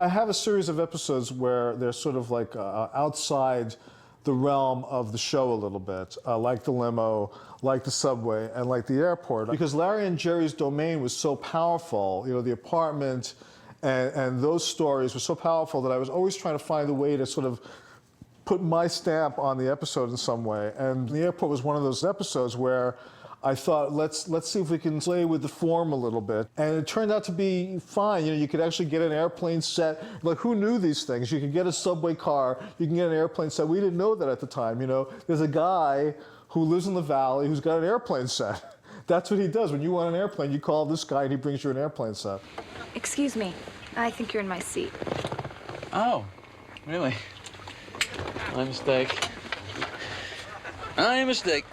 I have a series of episodes where they're sort of like outside the realm of the show a little bit, like the limo, like the subway, and like the airport. Because Larry and Jerry's domain was so powerful, you know, the apartment and those stories were so powerful that I was always trying to find a way to sort of put my stamp on the episode in some way. And the airport was one of those episodes where I thought, let's see if we can play with the form a little bit. And it turned out to be fine. You know, you could actually get an airplane set. Like, who knew these things? You could get a subway car, you can get an airplane set. We didn't know that at the time, you know. There's a guy who lives in the valley who's got an airplane set. That's what he does. When you want an airplane, you call this guy and he brings you an airplane set. Excuse me, I think you're in my seat. Oh, really? My mistake. My mistake.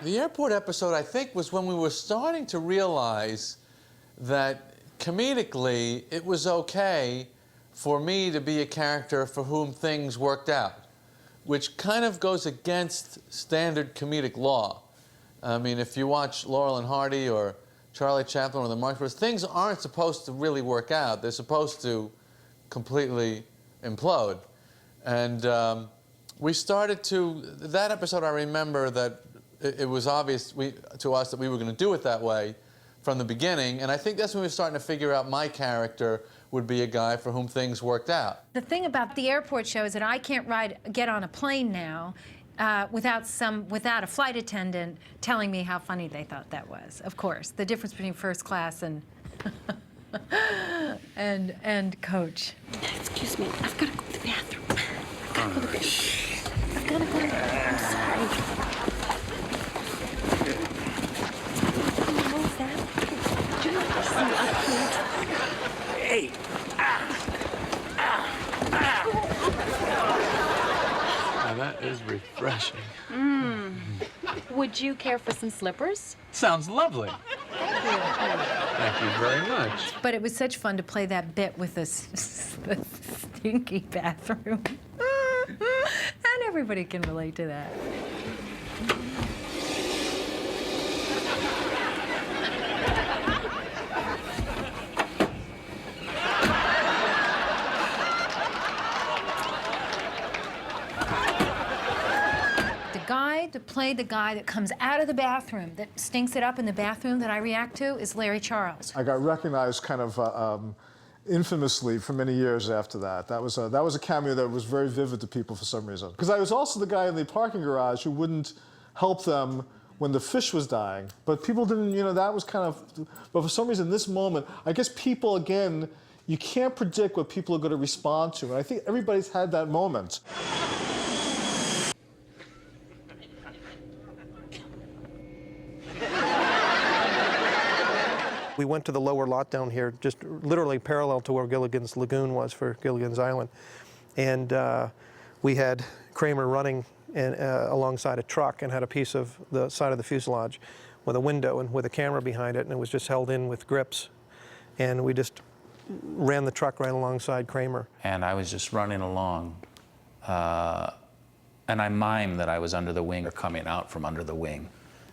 The airport episode, I think, was when we were starting to realize that comedically it was okay for me to be a character for whom things worked out, which kind of goes against standard comedic law. I mean, if you watch Laurel and Hardy or Charlie Chaplin or the Marx Brothers, things aren't supposed to really work out. They're supposed to completely implode. And we started to, that episode, I remember that it was obvious to us that we were going to do it that way from the beginning, and I think that's when we were starting to figure out my character would be a guy for whom things worked out. The thing about the airport show is that I can't get on a plane now without a flight attendant telling me how funny they thought that was. Of course, the difference between first class and and coach. Excuse me, I've got to go to the bathroom. I've got to go. I'm sorry. Hey! Now that is refreshing. Would you care for some slippers? Sounds lovely. Thank you very much. But it was such fun to play that bit with the stinky bathroom. And everybody can relate to that. To play the guy that comes out of the bathroom, that stinks it up in the bathroom that I react to, is Larry Charles. I got recognized kind of infamously for many years after that. That was a cameo that was very vivid to people for some reason. Because I was also the guy in the parking garage who wouldn't help them when the fish was dying. But people didn't, you know, that was kind of, but for some reason, this moment, I guess people, again, you can't predict what people are going to respond to. And I think everybody's had that moment. We went to the lower lot down here, just literally parallel to where Gilligan's Lagoon was for Gilligan's Island. And we had Kramer running alongside a truck and had a piece of the side of the fuselage with a window and with a camera behind it, and it was just held in with grips. And we just ran the truck right alongside Kramer. And I was just running along, and I mimed that I was under the wing or coming out from under the wing.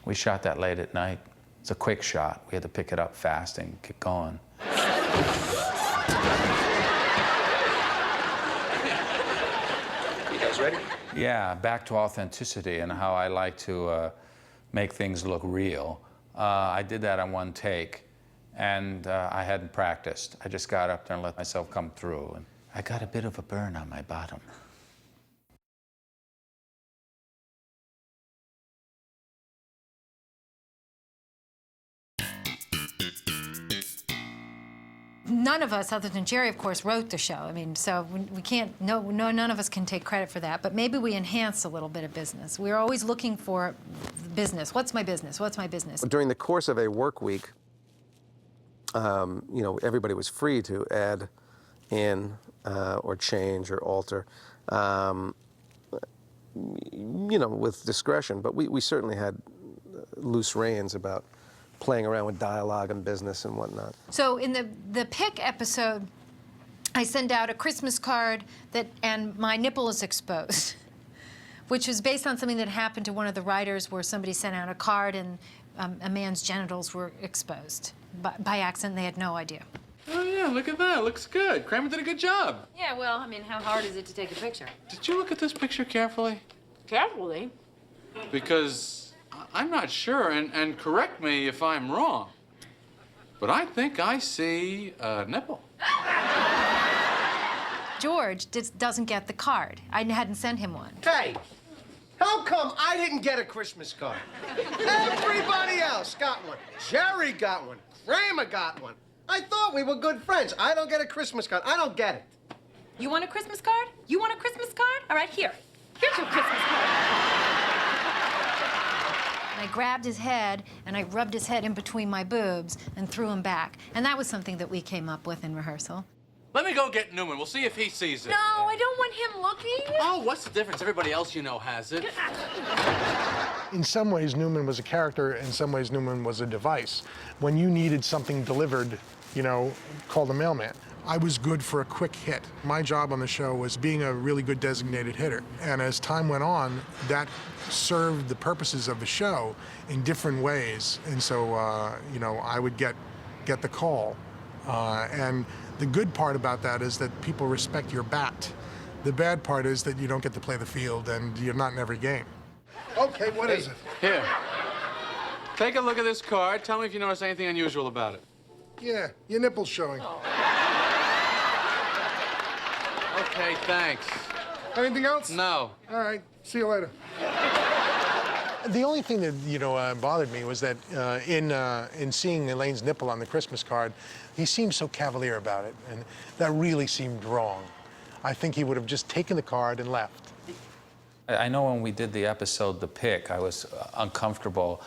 We shot that late at night. It's a quick shot. We had to pick it up fast and get going. You guys ready? Yeah, back to authenticity and how I like to make things look real. I did that on one take, and I hadn't practiced. I just got up there and let myself come through. And I got a bit of a burn on my bottom. None of us, other than Jerry, of course, wrote the show. I mean, so we can't, none of us can take credit for that, but maybe we enhanced a little bit of business. We're always looking for business. What's my business? What's my business? During the course of a work week, you know, everybody was free to add in or change or alter, you know, with discretion, but we certainly had loose reins about playing around with dialogue and business and whatnot. So in the pick episode, I send out a Christmas card and my nipple is exposed, which was based on something that happened to one of the writers where somebody sent out a card and a man's genitals were exposed. By accident, they had no idea. Oh, yeah, look at that. Looks good. Kramer did a good job. Yeah, well, I mean, how hard is it to take a picture? Did you look at this picture carefully? Carefully. Because I'm not sure, and correct me if I'm wrong, but I think I see a nipple. George doesn't get the card. I hadn't sent him one. Hey, how come I didn't get a Christmas card? Everybody else got one. Jerry got one. Kramer got one. I thought we were good friends. I don't get a Christmas card. I don't get it. You want a Christmas card? You want a Christmas card? All right, here. Here's your Christmas card. I grabbed his head and I rubbed his head in between my boobs and threw him back. And that was something that we came up with in rehearsal. Let me go get Newman. We'll see if he sees it. No, I don't want him looking. Oh, what's the difference? Everybody else you know has it. In some ways, Newman was a character. In some ways, Newman was a device. When you needed something delivered, you know, call the mailman. I was good for a quick hit. My job on the show was being a really good designated hitter. And as time went on, that served the purposes of the show in different ways. And so, you know, I would get the call. And the good part about that is that people respect your bat. The bad part is that you don't get to play the field and you're not in every game. Okay, what is it? Here. Take a look at this card. Tell me if you notice anything unusual about it. Yeah, your nipple's showing. Okay, thanks. Anything else? No. All right, see you later. The only thing that, you know, bothered me was that in seeing Elaine's nipple on the Christmas card, he seemed so cavalier about it, and that really seemed wrong. I think he would have just taken the card and left. I know when we did the episode The Pick, I was uncomfortable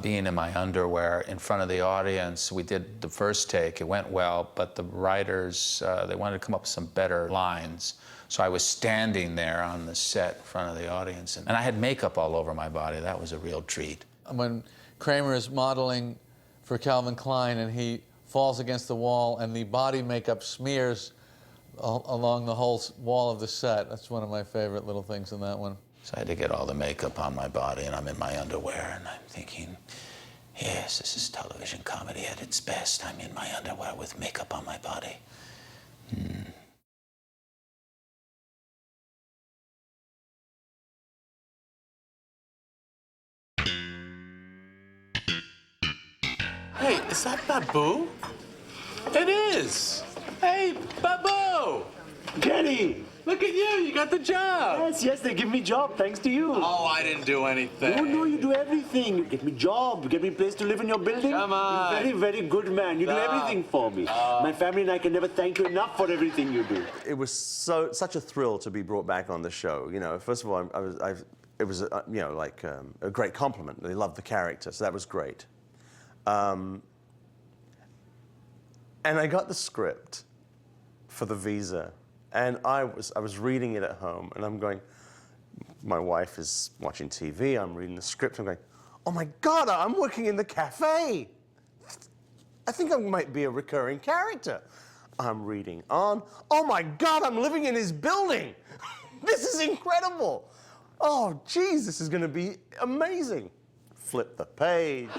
being in my underwear in front of the audience. We did the first take, it went well, but the writers, they wanted to come up with some better lines. So I was standing there on the set in front of the audience, and I had makeup all over my body. That was a real treat. When Kramer is modeling for Calvin Klein and he falls against the wall and the body makeup smears along the whole wall of the set, that's one of my favorite little things in that one. So I had to get all the makeup on my body, and I'm in my underwear, and I'm thinking, yes, this is television comedy at its best. I'm in my underwear with makeup on my body. Hey, is that Babu? It is. Hey, Babu! Kenny! Look at you, you got the job. Yes, they give me job thanks to you. Oh, I didn't do anything. Oh, no, you do everything. You get me job, you get me place to live in your building. Come on. You're very, very good man. You do everything for me. My family and I can never thank you enough for everything you do. It was such a thrill to be brought back on the show. You know, first of all, it was you know, like a great compliment. They loved the character, so that was great. And I got the script for the visa, and I was reading it at home, and I'm going, my wife is watching TV, I'm reading the script, I'm going, oh my God, I'm working in the cafe. I think I might be a recurring character. I'm reading on, oh my God, I'm living in his building. This is incredible. Oh, geez, this is gonna be amazing. Flip the page.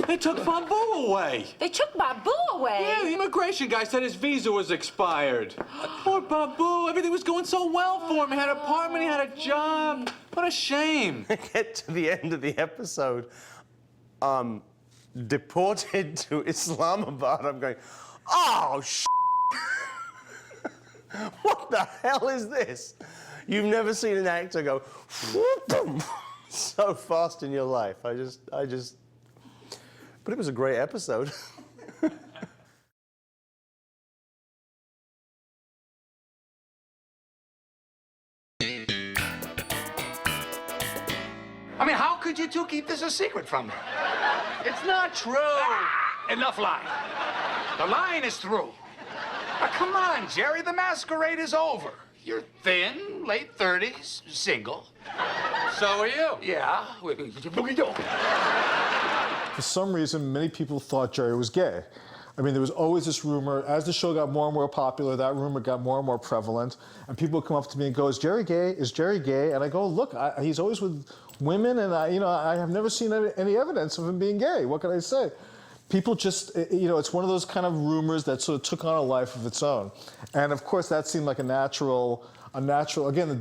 They took Babu away. They took Babu away? Yeah, the immigration guy said his visa was expired. Poor Babu, everything was going so well for him. He had an apartment, he had a job. What a shame. Get to the end of the episode, deported to Islamabad. I'm going, oh, what the hell is this? You've never seen an actor go so fast in your life. I just. But it was a great episode. I mean, how could you two keep this a secret from me? It's not true. Enough lying. The line is through. Now, come on, Jerry, the masquerade is over. You're thin, late 30s, single. So are you. Yeah. For some reason, many people thought Jerry was gay. I mean, there was always this rumor. As the show got more and more popular, that rumor got more and more prevalent. And people would come up to me and go, "Is Jerry gay? Is Jerry gay?" And I go, "Look, he's always with women, and I have never seen any evidence of him being gay. What can I say?" People just, it's one of those kind of rumors that sort of took on a life of its own. And of course, that seemed like a natural, again, the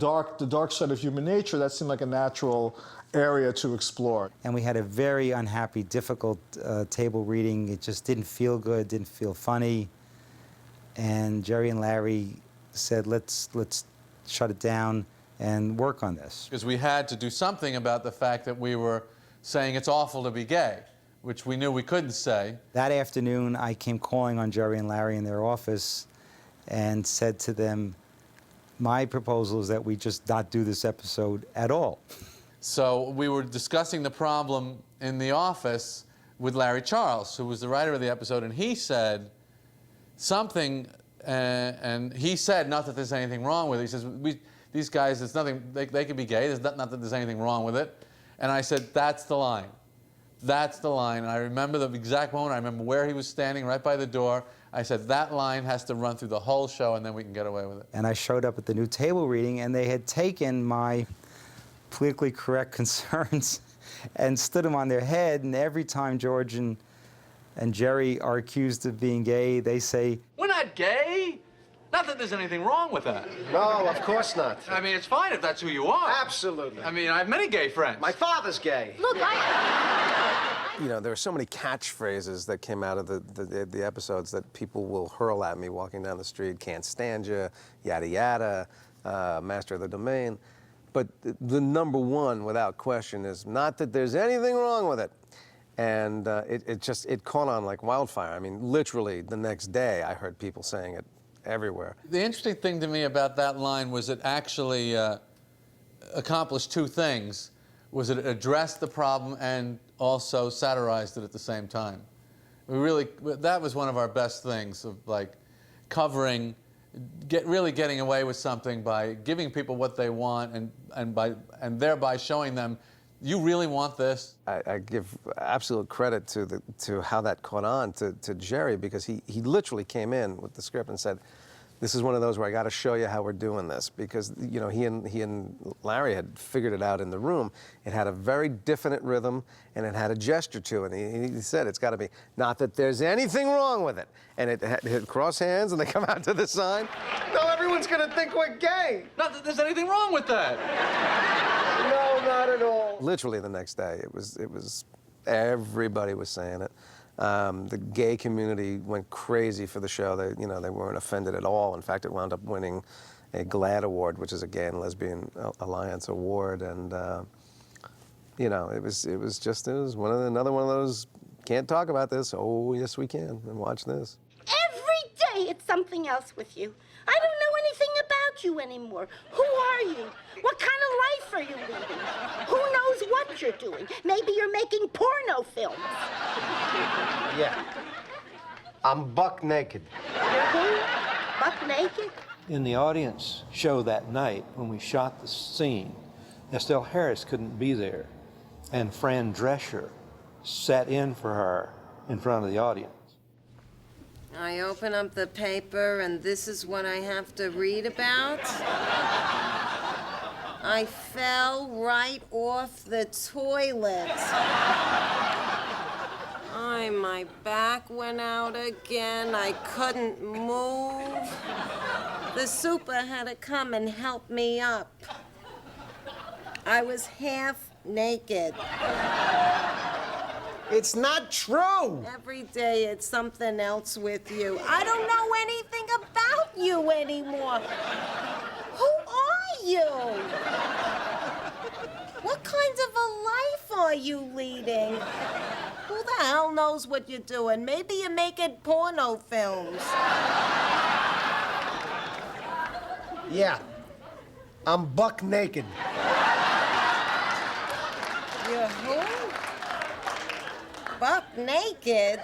dark side of human nature, that seemed like a natural area to explore. And we had a very unhappy, difficult table reading. It just didn't feel good, didn't feel funny. And Jerry and Larry said, let's shut it down and work on this. Because we had to do something about the fact that we were saying it's awful to be gay, which we knew we couldn't say. That afternoon, I came calling on Jerry and Larry in their office and said to them, my proposal is that we just not do this episode at all. So we were discussing the problem in the office with Larry Charles, who was the writer of the episode, and he said something, and he said, not that there's anything wrong with it. He says, these guys, there's nothing, they could be gay, there's not that there's anything wrong with it. And I said, that's the line. That's the line. And I remember the exact moment. I remember where he was standing, right by the door. I said, that line has to run through the whole show, and then we can get away with it. And I showed up at the new table reading, and they had taken my politically correct concerns and stood them on their head. And every time George and Jerry are accused of being gay, they say, we're not gay. Not that there's anything wrong with that. No, of course not. I mean, it's fine if that's who you are. Absolutely. I mean, I have many gay friends. My father's gay. Look, There were so many catchphrases that came out of the episodes that people will hurl at me walking down the street. Can't stand you, yada yada, master of the domain. But the number one, without question, is not that there's anything wrong with it. And it caught on like wildfire. I mean, literally the next day I heard people saying it everywhere. The interesting thing to me about that line was it actually accomplished two things. Was it addressed the problem and also satirized it at the same time. That was one of our best things, of like covering, really getting away with something by giving people what they want and thereby showing them, you really want this? I give absolute credit to how that caught on to Jerry, because he literally came in with the script and said, this is one of those where I got to show you how we're doing this, because he and Larry had figured it out in the room. It had a very definite rhythm, and it had a gesture to it. And he said it's got to be, not that there's anything wrong with it. And it had cross hands, and they come out to the sign. No, everyone's gonna think we're gay. Not that there's anything wrong with that. No, not at all. Literally the next day, it was everybody was saying it. The gay community went crazy for the show. They weren't offended at all. In fact, it wound up winning a GLAAD award, which is a Gay and Lesbian Alliance award. And it was another one of those, can't talk about this. Oh yes, we can. And watch this. Every day it's something else with you. I don't know anything about you anymore. Who are you? What kind of life are you leading? Who knows what you're doing? Maybe you're making porno films. Yeah. I'm buck naked. You're who? Buck naked? In the audience show that night, when we shot the scene, Estelle Harris couldn't be there, and Fran Drescher sat in for her in front of the audience. I open up the paper, and this is what I have to read about. I fell right off the toilet. My back went out again. I couldn't move. The super had to come and help me up. I was half naked. It's not true. Every day it's something else with you. I don't know anything about you anymore. Who are you? What kind of a life are you leading? Who the hell knows what you're doing? Maybe you're making porno films. Yeah. I'm buck naked. You're who? Buck naked?